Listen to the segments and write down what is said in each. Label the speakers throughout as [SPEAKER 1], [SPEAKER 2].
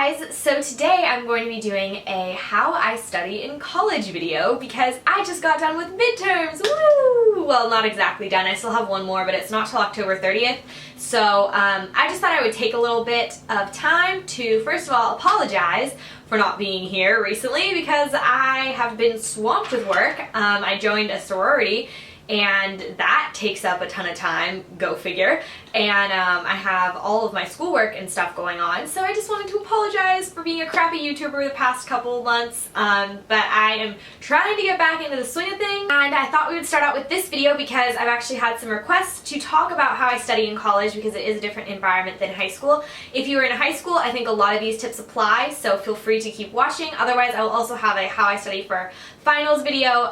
[SPEAKER 1] guys, so today I'm going to be doing a how I study in college video because I just got done with midterms, woo! Well, not exactly done, I still have one more, but it's not till October 30th. So I just thought I would take a little bit of time to first of all apologize for not being here recently because I have been swamped with work. I joined a sorority and that takes up a ton of time, go figure, and I have all of my schoolwork and stuff going on, so I just wanted to apologize for being a crappy YouTuber the past couple of months, but I am trying to get back into the swing of things, and I thought we would start out with this video because I've actually had some requests to talk about how I study in college because it is a different environment than high school. If you were in high school, I think a lot of these tips apply, so feel free to keep watching. Otherwise, I will also have a how I study for finals video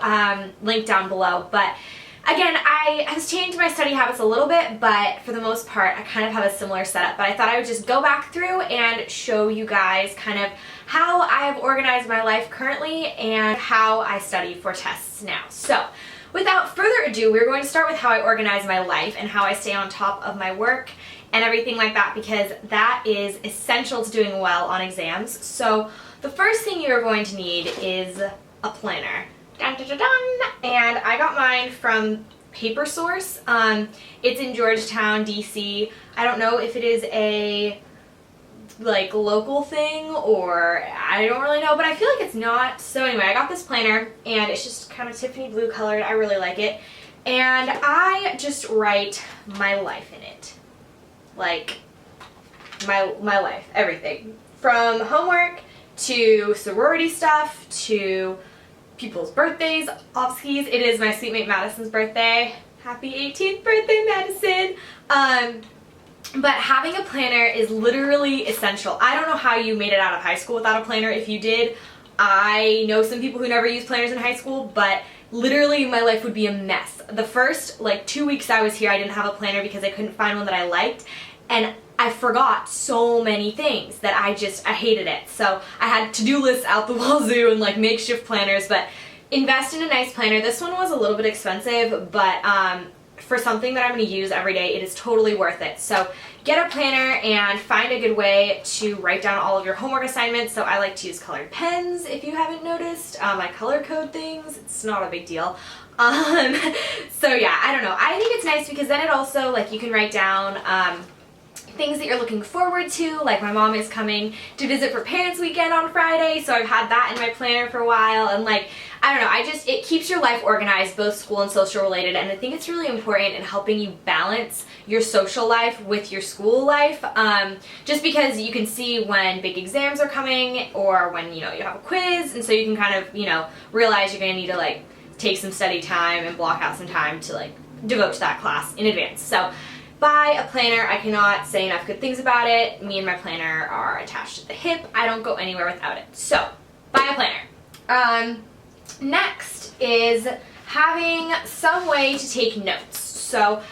[SPEAKER 1] linked down below, but again, I have changed my study habits a little bit, but for the most part, I kind of have a similar setup. But I thought I would just go back through and show you guys kind of how I have organized my life currently and how I study for tests now. So, without further ado, we're going to start with how I organize my life and how I stay on top of my work and everything like that because that is essential to doing well on exams. So, the first thing you're going to need is a planner. Dun, dun, dun, dun. And I got mine from Paper Source. It's in Georgetown, DC. I don't know if it is a like local thing or I don't really know, but I feel like it's not. So anyway, I got this planner and it's just kind of Tiffany blue colored. I really like it. And I just write my life in it. Like my life, everything. From homework to sorority stuff to people's birthdays, off skis. It is my sweet mate Madison's birthday. Happy 18th birthday, Madison! But having a planner is literally essential. I don't know how you made it out of high school without a planner. If you did, I know some people who never used planners in high school, but literally my life would be a mess. The first 2 weeks I was here, I didn't have a planner because I couldn't find one that I liked, and I forgot so many things that I hated it. So I had to-do lists out the wazoo and makeshift planners, but invest in a nice planner. This one was a little bit expensive, but for something that I'm going to use every day, it is totally worth it. So get a planner and find a good way to write down all of your homework assignments. So I like to use colored pens, if you haven't noticed. I color code things. It's not a big deal. So yeah, I don't know. I think it's nice because then it also, you can write down things that you're looking forward to, like my mom is coming to visit for Parents Weekend on Friday, so I've had that in my planner for a while, and I don't know, it keeps your life organized, both school and social related, and I think it's really important in helping you balance your social life with your school life, just because you can see when big exams are coming, or when, you have a quiz, and so you can kind of, realize you're going to need to, take some study time and block out some time to, devote to that class in advance. So buy a planner. I cannot say enough good things about it. Me and my planner are attached at the hip. I don't go anywhere without it. So, buy a planner. Next is having some way to take notes. So,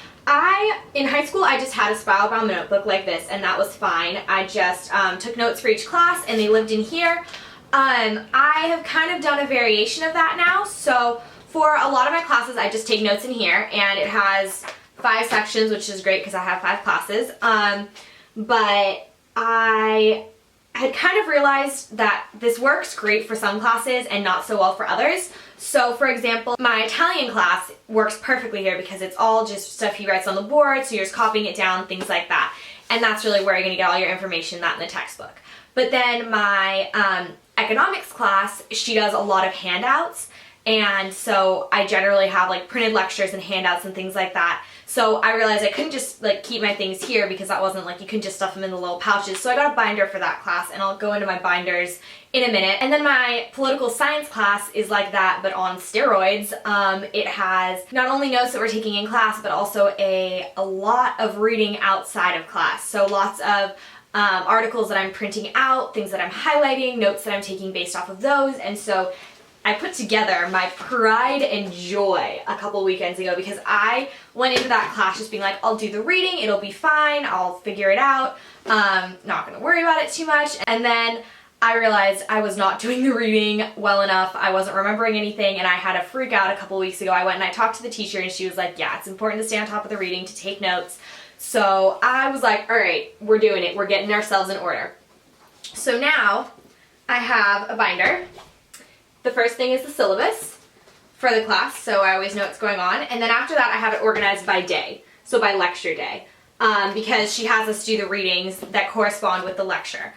[SPEAKER 1] in high school, I just had a spiral bound notebook like this, and that was fine. I just took notes for each class, and they lived in here. I have kind of done a variation of that now. So, for a lot of my classes, I just take notes in here, and it has 5 sections, which is great because I have 5 classes, but I had kind of realized that this works great for some classes and not so well for others. So for example, my Italian class works perfectly here because it's all just stuff he writes on the board, so you're just copying it down, things like that. And that's really where you're going to get all your information, not in the textbook. But then my economics class, she does a lot of handouts, and so I generally have printed lectures and handouts and things like that. So I realized I couldn't just keep my things here because that wasn't you couldn't just stuff them in the little pouches. So I got a binder for that class, and I'll go into my binders in a minute. And then my political science class is like that, but on steroids. It has not only notes that we're taking in class, but also a lot of reading outside of class. So lots of articles that I'm printing out, things that I'm highlighting, notes that I'm taking based off of those, and so I put together my pride and joy a couple weekends ago because I went into that class just being I'll do the reading, it'll be fine, I'll figure it out, not gonna worry about it too much, and then I realized I was not doing the reading well enough, I wasn't remembering anything, and I had a freak out a couple weeks ago. I went and I talked to the teacher and she was like, yeah, it's important to stay on top of the reading, to take notes. So I was like, alright, we're doing it, we're getting ourselves in order. So now I have a binder. The first thing is the syllabus for the class, so I always know what's going on. And then after that, I have it organized by day, so by lecture day, because she has us do the readings that correspond with the lecture.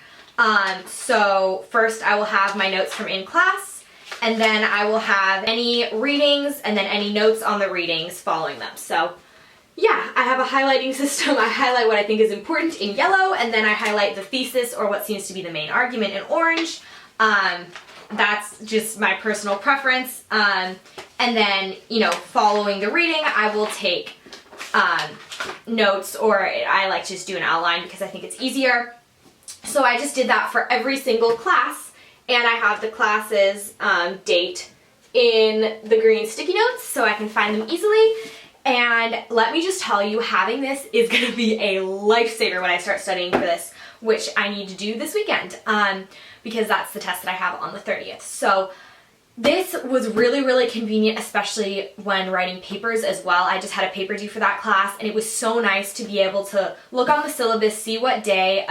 [SPEAKER 1] So first I will have my notes from in class, and then I will have any readings and then any notes on the readings following them. So yeah, I have a highlighting system. I highlight what I think is important in yellow, and then I highlight the thesis or what seems to be the main argument in orange. That's just my personal preference. And then, you know, following the reading, I will take notes, or I like to just do an outline because I think it's easier. So I just did that for every single class, and I have the class's date in the green sticky notes so I can find them easily. And let me just tell you, having this is going to be a lifesaver when I start studying for this, which I need to do this weekend, because that's the test that I have on the 30th. So this was really, really convenient, especially when writing papers as well. I just had a paper due for that class, and it was so nice to be able to look on the syllabus, see what day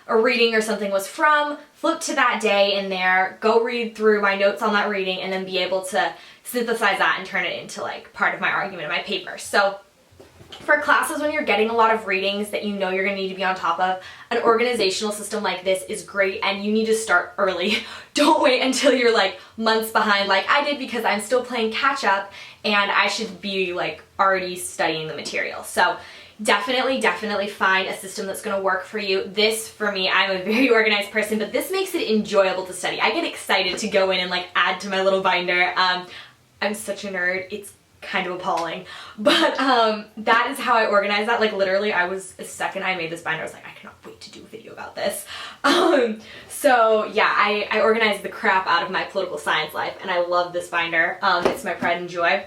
[SPEAKER 1] a reading or something was from, flip to that day in there, go read through my notes on that reading, and then be able to synthesize that and turn it into like part of my argument in my paper. So for classes when you're getting a lot of readings that you know you're going to need to be on top of, an organizational system like this is great, and you need to start early. Don't wait until you're like months behind like I did, because I'm still playing catch up and I should be like already studying the material. So definitely find a system that's going to work for you. This, for me, I'm a very organized person, but this makes it enjoyable to study. I get excited to go in and like add to my little binder. I'm such a nerd, it's kind of appalling, but that is how I organize that. Like literally, the second I made this binder, I was like, I cannot wait to do a video about this. So yeah, I organized the crap out of my political science life, and I love this binder. It's my pride and joy.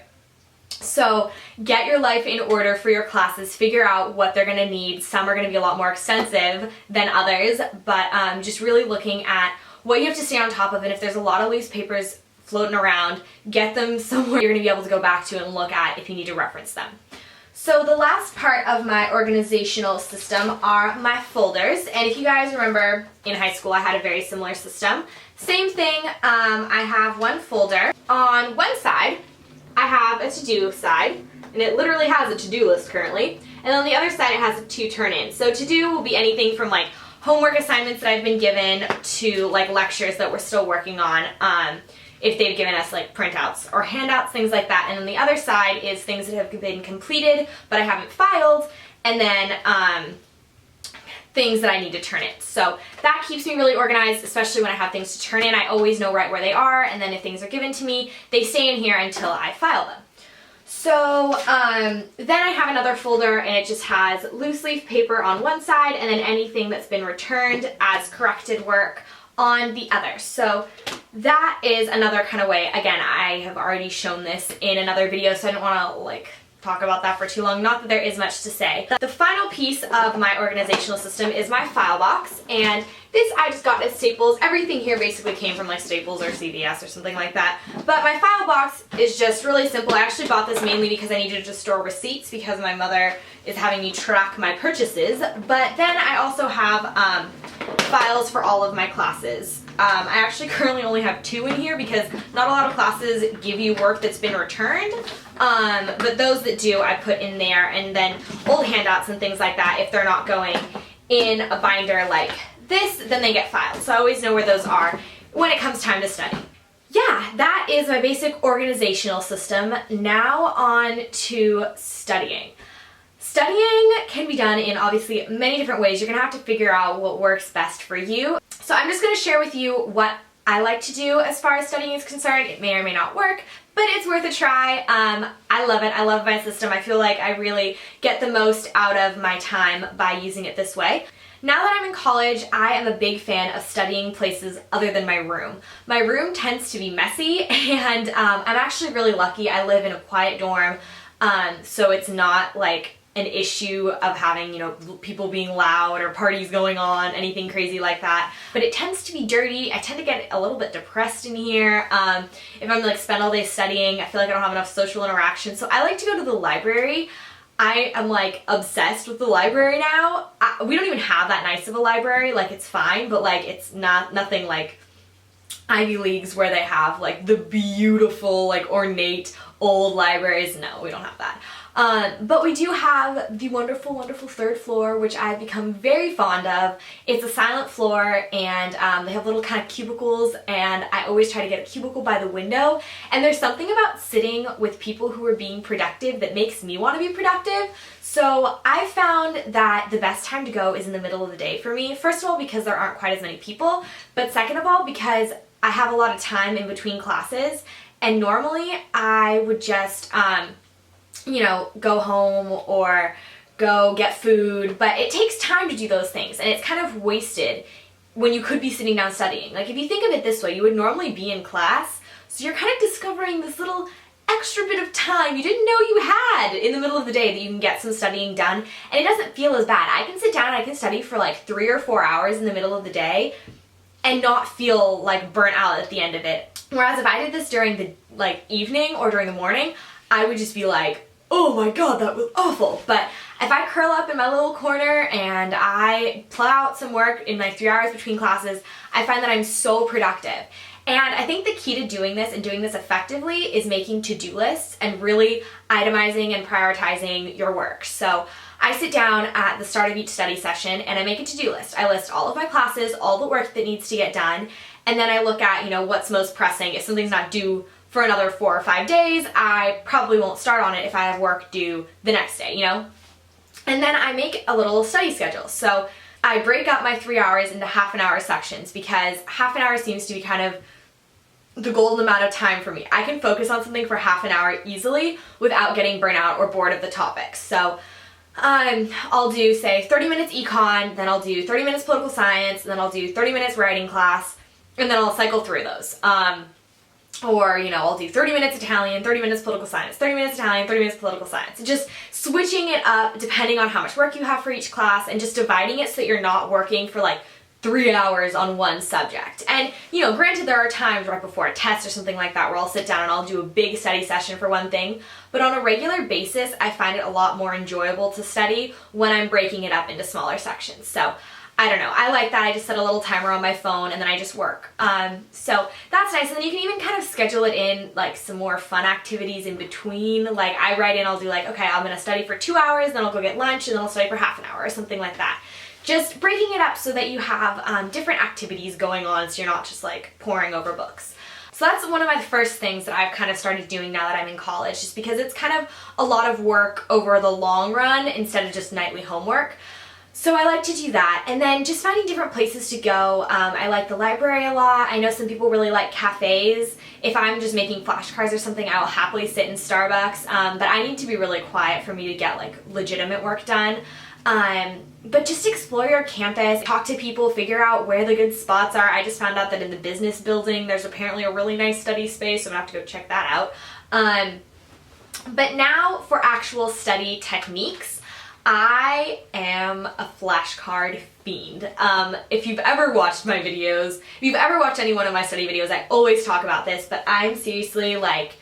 [SPEAKER 1] So get your life in order for your classes, figure out what they're gonna need. Some are gonna be a lot more extensive than others, but just really looking at what you have to stay on top of, and if there's a lot of loose papers floating around, get them somewhere you're going to be able to go back to and look at if you need to reference them. So the last part of my organizational system are my folders, and if you guys remember in high school I had a very similar system. Same thing, I have one folder. On one side I have a to-do side, and it literally has a to-do list currently, and on the other side it has a to turn in. So to-do will be anything from like homework assignments that I've been given to like lectures that we're still working on, if they've given us like printouts or handouts, things like that. And then the other side is things that have been completed but I haven't filed, and then things that I need to turn in. So that keeps me really organized, especially when I have things to turn in. I always know right where they are, and then if things are given to me, they stay in here until I file them. So then I have another folder, and it just has loose leaf paper on one side, and then anything that's been returned as corrected work on the other. So that is another kind of way. Again, I have already shown this in another video, so I don't want to like talk about that for too long. Not that there is much to say. The final piece of my organizational system is my file box, and this I just got at Staples. Everything here basically came from like Staples or CVS or something like that. But my file box is just really simple. I actually bought this mainly because I needed to store receipts because my mother is having me track my purchases. But then I also have files for all of my classes. I actually currently only have 2 in here because not a lot of classes give you work that's been returned, but those that do I put in there, and then old handouts and things like that, if they're not going in a binder like this, then they get filed. So I always know where those are when it comes time to study. Yeah, that is my basic organizational system. Now on to studying. Studying can be done in obviously many different ways. You're going to have to figure out what works best for you. So I'm just going to share with you what I like to do as far as studying is concerned. It may or may not work, but it's worth a try. I love it. I love my system. I feel like I really get the most out of my time by using it this way. Now that I'm in college, I am a big fan of studying places other than my room. My room tends to be messy, and I'm actually really lucky. I live in a quiet dorm, so it's not like an issue of having, you know, people being loud or parties going on, anything crazy like that. But it tends to be dirty. I tend to get a little bit depressed in here. If I'm like spend all day studying, I feel like I don't have enough social interaction. So I like to go to the library. I am like obsessed with the library now. We don't even have that nice of a library, like it's fine, but like it's nothing like Ivy Leagues where they have like the beautiful, like ornate old libraries. No, we don't have that. But we do have the wonderful, wonderful third floor, which I've become very fond of. It's a silent floor, and they have little kind of cubicles, and I always try to get a cubicle by the window. And there's something about sitting with people who are being productive that makes me want to be productive. So I found that the best time to go is in the middle of the day for me. First of all, because there aren't quite as many people, but second of all, because I have a lot of time in between classes, and normally I would just, you know, go home or go get food, but it takes time to do those things, and it's kind of wasted when you could be sitting down studying. Like if you think of it this way, you would normally be in class, so you're kind of discovering this little extra bit of time you didn't know you had in the middle of the day that you can get some studying done, and it doesn't feel as bad. I can sit down and I can study for like 3 or 4 hours in the middle of the day and not feel like burnt out at the end of it. Whereas if I did this during the like evening or during the morning, I would just be like, oh my god, that was awful. But if I curl up in my little corner and I plow out some work in my 3 hours between classes, I find that I'm so productive. And I think the key to doing this and doing this effectively is making to-do lists and really itemizing and prioritizing your work. So I sit down at the start of each study session and I make a to-do list. I list all of my classes, all the work that needs to get done, and then I look at, you know, what's most pressing. If something's not due for another 4 or 5 days, I probably won't start on it if I have work due the next day, you know? And then I make a little study schedule. So I break up my 3 hours into half-an-hour sections because half an hour seems to be kind of the golden amount of time for me. I can focus on something for half an hour easily without getting burnt out or bored of the topics. So I'll do, say, 30 minutes econ, then I'll do 30 minutes political science, then I'll do 30 minutes writing class, and then I'll cycle through those. Or, you know, I'll do 30 minutes Italian, 30 minutes political science, 30 minutes Italian, 30 minutes political science. Just switching it up depending on how much work you have for each class and just dividing it so that you're not working for like 3 hours on one subject. And, you know, granted there are times right before a test or something like that where I'll sit down and I'll do a big study session for one thing, but on a regular basis I find it a lot more enjoyable to study when I'm breaking it up into smaller sections. So I don't know, I like that. I just set a little timer on my phone and then I just work. So that's nice, and then you can even kind of schedule it in like some more fun activities in between. Like I write in, I'll do like, okay, I'm gonna study for 2 hours, then I'll go get lunch, and then I'll study for half an hour or something like that. Just breaking it up so that you have different activities going on so you're not just like poring over books. So that's one of my first things that I've kind of started doing now that I'm in college, just because it's kind of a lot of work over the long run instead of just nightly homework. So I like to do that, and then just finding different places to go. I like the library a lot. I know some people really like cafes. If I'm just making flashcards or something, I will happily sit in Starbucks, but I need to be really quiet for me to get like legitimate work done. But just explore your campus, talk to people, figure out where the good spots are. I just found out that in the business building there's apparently a really nice study space, so I'm gonna have to go check that out. But now for actual study techniques, I am a flashcard fiend. If you've ever watched my videos, if you've ever watched any one of my study videos, I always talk about this, but I'm seriously like,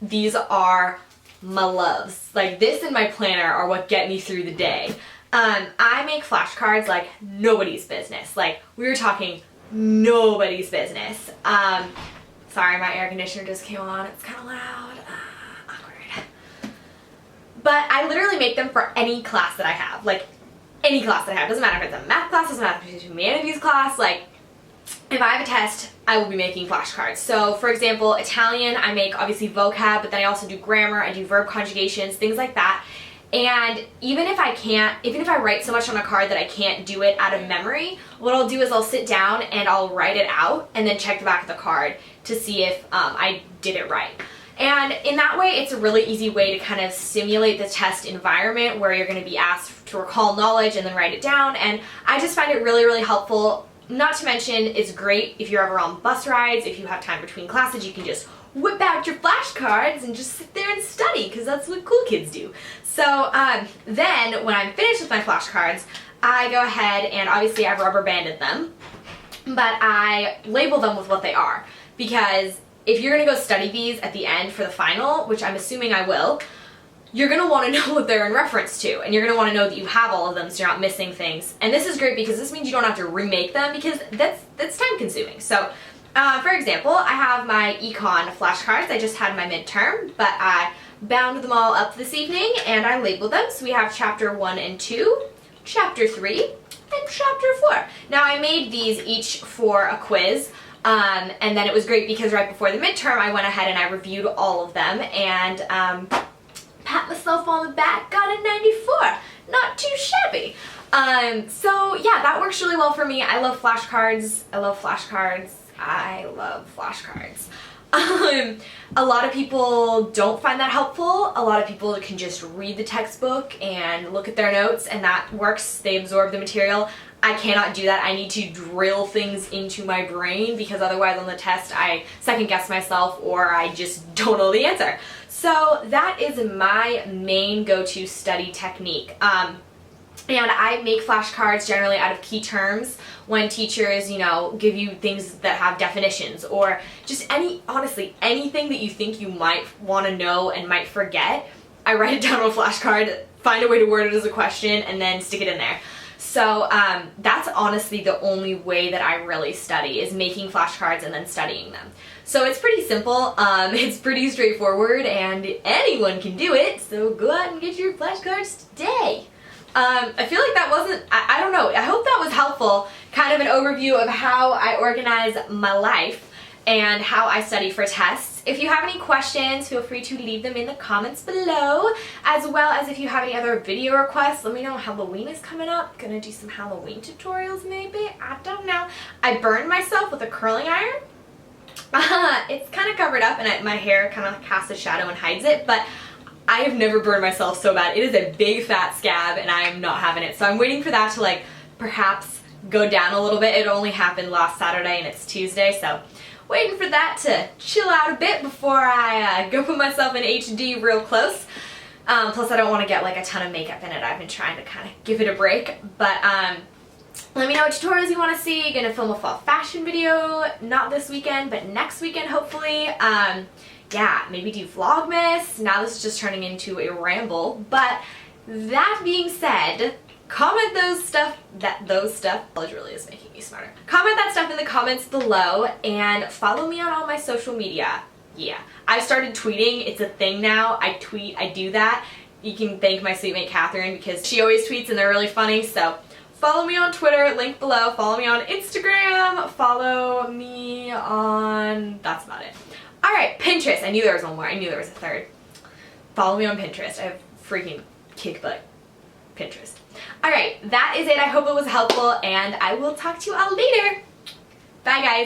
[SPEAKER 1] these are my loves. Like this and my planner are what get me through the day. I make flashcards like nobody's business. Like we were talking nobody's business. Sorry, my air conditioner just came on. It's kind of loud. Awkward. But I literally make them for any class that I have. Like any class that I have. Doesn't matter if it's a math class, doesn't matter if it's a humanities class. Like if I have a test, I will be making flashcards. So for example, Italian, I make obviously vocab, but then I also do grammar, I do verb conjugations, things like that. And even if I write so much on a card that I can't do it out of memory, what I'll do is I'll sit down and I'll write it out and then check the back of the card to see if I did it right. And in that way, it's a really easy way to kind of simulate the test environment where you're going to be asked to recall knowledge and then write it down. And I just find it really, really helpful. Not to mention, it's great if you're ever on bus rides, if you have time between classes, you can just whip out your flashcards and just sit there and study, because that's what cool kids do. So then when I'm finished with my flashcards, I go ahead and obviously I've rubber banded them, but I label them with what they are, because if you're gonna go study these at the end for the final, which I'm assuming I will, you're going to want to know what they're in reference to, and you're going to want to know that you have all of them so you're not missing things. And this is great because this means you don't have to remake them, because that's time consuming. So for example, I have my econ flashcards. I just had my midterm, but I bound them all up this evening and I labeled them. So we have chapter 1 and 2, chapter 3, and chapter 4. Now I made these each for a quiz, and then it was great because right before the midterm I went ahead and I reviewed all of them and pat myself on the back, got a 94. Not too shabby. So yeah, that works really well for me. I love flashcards. I love flashcards. I love flashcards. A lot of people don't find that helpful. A lot of people can just read the textbook and look at their notes, and that works. They absorb the material. I cannot do that. I need to drill things into my brain, because otherwise on the test I second guess myself or I just don't know the answer. So that is my main go-to study technique. And I make flashcards generally out of key terms when teachers, you know, give you things that have definitions, or just honestly, anything that you think you might want to know and might forget. I write it down on a flashcard, find a way to word it as a question, and then stick it in there. So that's honestly the only way that I really study, is making flashcards and then studying them. So it's pretty simple, it's pretty straightforward, and anyone can do it, so go out and get your flashcards today. I feel like that wasn't, I don't know, I hope that was helpful, kind of an overview of how I organize my life and how I study for tests. If you have any questions, feel free to leave them in the comments below, as well as if you have any other video requests. Let me know. Halloween is coming up. Gonna do some Halloween tutorials maybe, I don't know. I burned myself with a curling iron. It's kind of covered up and my hair kind of casts a shadow and hides it, but I have never burned myself so bad. It is a big fat scab and I'm not having it. So I'm waiting for that to like perhaps go down a little bit. It only happened last Saturday and it's Tuesday, so waiting for that to chill out a bit before I go put myself in HD real close. Plus I don't want to get like a ton of makeup in it. I've been trying to kind of give it a break. But let me know what tutorials you want to see. Gonna film a fall fashion video, not this weekend, but next weekend hopefully. Yeah, maybe do Vlogmas. Now this is just turning into a ramble. But that being said, comment those stuff, college really is making me smarter. Comment that stuff in the comments below and follow me on all my social media. Yeah, I started tweeting. It's a thing now. I tweet, I do that. You can thank my sweet mate Catherine because she always tweets and they're really funny. So follow me on Twitter, link below. Follow me on Instagram. Follow me on, that's about it. Alright, Pinterest. I knew there was one more. I knew there was a third. Follow me on Pinterest. I have freaking kick butt Pinterest. Alright, that is it. I hope it was helpful and I will talk to you all later. Bye guys.